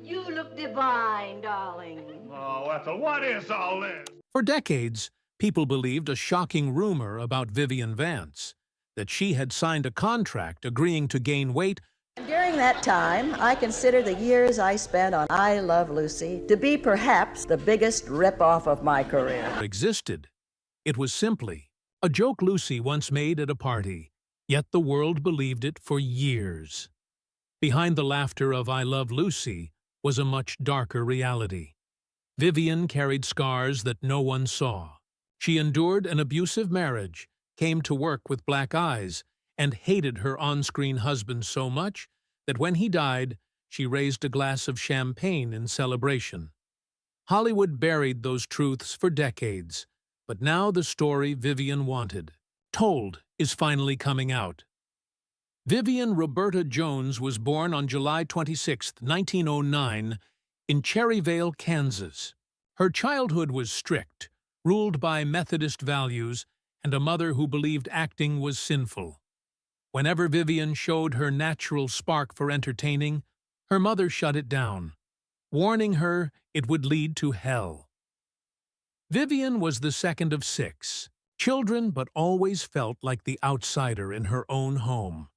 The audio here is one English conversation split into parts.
You look divine, darling. Oh, Ethel, what is all this? For decades, people believed a shocking rumor about Vivian Vance, that she had signed a contract agreeing to gain weight. During that time, I consider the years I spent on I Love Lucy to be perhaps the biggest ripoff of my career. Existed. It was simply a joke Lucy once made at a party, yet the world believed it for years. Behind the laughter of I Love Lucy was a much darker reality. Vivian carried scars that no one saw. She endured an abusive marriage, came to work with black eyes, and hated her on-screen husband so much that when he died, she raised a glass of champagne in celebration. Hollywood buried those truths for decades, but now the story Vivian wanted, told, is finally coming out. Vivian Roberta Jones was born on July 26, 1909, in Cherryvale, Kansas. Her childhood was strict, ruled by Methodist values and a mother who believed acting was sinful. Whenever Vivian showed her natural spark for entertaining, her mother shut it down, warning her it would lead to hell. Vivian was the second of 6 children, but always felt like the outsider in her own home.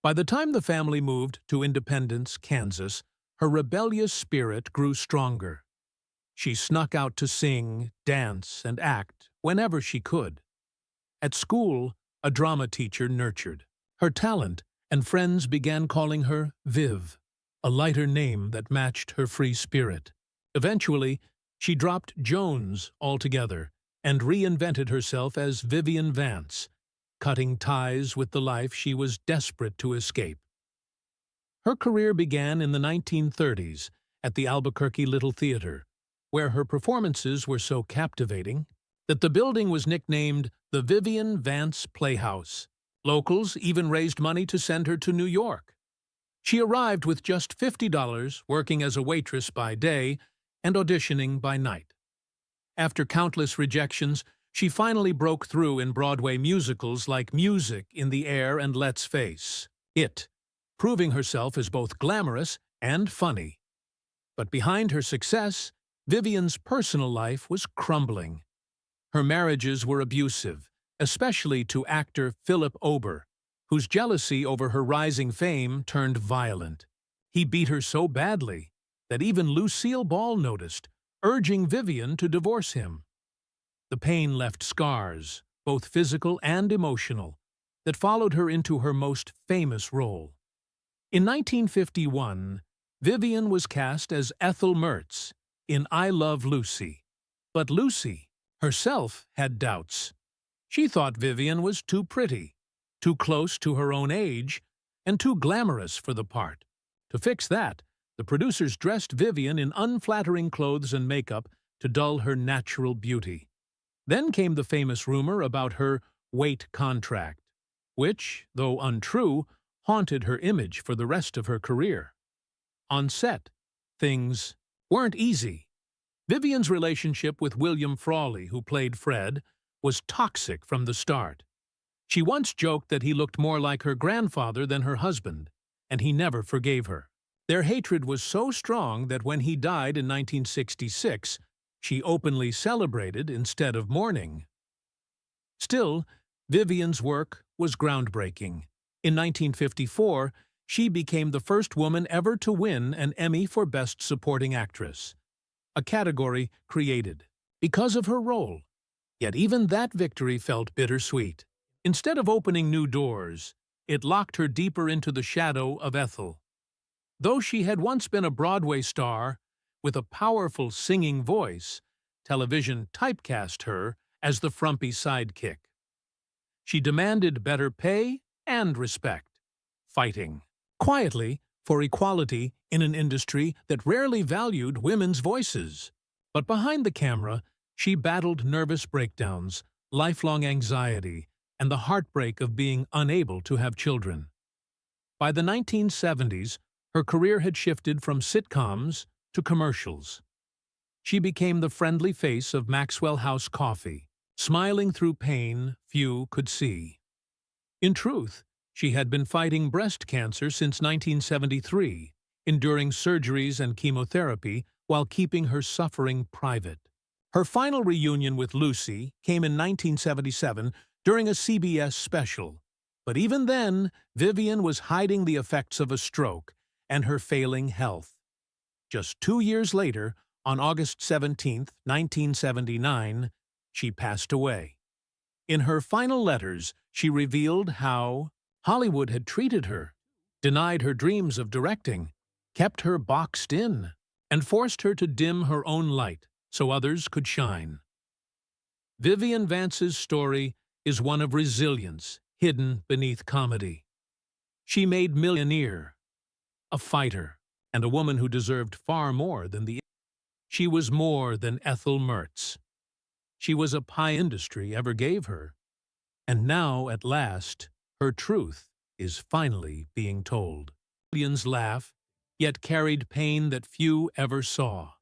By the time the family moved to Independence, Kansas, her rebellious spirit grew stronger. She snuck out to sing, dance, and act whenever she could. At school, a drama teacher nurtured her talent, and friends began calling her Viv, a lighter name that matched her free spirit. Eventually, she dropped Jones altogether and reinvented herself as Vivian Vance, cutting ties with the life she was desperate to escape. Her career began in the 1930s at the Albuquerque Little Theater, where her performances were so captivating that the building was nicknamed the Vivian Vance Playhouse. Locals even raised money to send her to New York. She arrived with just $50, working as a waitress by day and auditioning by night. After countless rejections, she finally broke through in Broadway musicals like Music in the Air and Let's Face It, proving herself as both glamorous and funny. But behind her success, Vivian's personal life was crumbling. Her marriages were abusive, especially to actor Philip Ober, whose jealousy over her rising fame turned violent. He beat her so badly that even Lucille Ball noticed, urging Vivian to divorce him. The pain left scars, both physical and emotional, that followed her into her most famous role. In 1951, Vivian was cast as Ethel Mertz in I Love Lucy. But Lucy herself had doubts. She thought Vivian was too pretty, too close to her own age, and too glamorous for the part. To fix that, the producers dressed Vivian in unflattering clothes and makeup to dull her natural beauty. Then came the famous rumor about her weight contract, which, though untrue, haunted her image for the rest of her career. On set, things weren't easy. Vivian's relationship with William Frawley, who played Fred, was toxic from the start. She once joked that he looked more like her grandfather than her husband, and he never forgave her. Their hatred was so strong that when he died in 1966, she openly celebrated instead of mourning. Still, Vivian's work was groundbreaking. In 1954, she became the first woman ever to win an Emmy for Best Supporting Actress, a category created because of her role. Yet even that victory felt bittersweet. Instead of opening new doors, it locked her deeper into the shadow of Ethel. Though she had once been a Broadway star with a powerful singing voice, television typecast her as the frumpy sidekick. She demanded better pay and respect, fighting quietly for equality in an industry that rarely valued women's voices. But behind the camera, she battled nervous breakdowns, lifelong anxiety, and the heartbreak of being unable to have children. By the 1970s, her career had shifted from sitcoms to commercials. She became the friendly face of Maxwell House Coffee, smiling through pain few could see. In truth, she had been fighting breast cancer since 1973, enduring surgeries and chemotherapy while keeping her suffering private. Her final reunion with Lucy came in 1977 during a CBS special. But even then, Vivian was hiding the effects of a stroke and her failing health. Just 2 years later, on August 17, 1979, she passed away. In her final letters, she revealed how Hollywood had treated her, denied her dreams of directing, kept her boxed in, and forced her to dim her own light so others could shine. Vivian Vance's story is one of resilience hidden beneath comedy. She made millionaire, a fighter, and a woman who deserved far more than the. She was more than Ethel Mertz. She was a pie industry ever gave her. And now, at last, her truth is finally being told. Millions laugh, yet carried pain that few ever saw.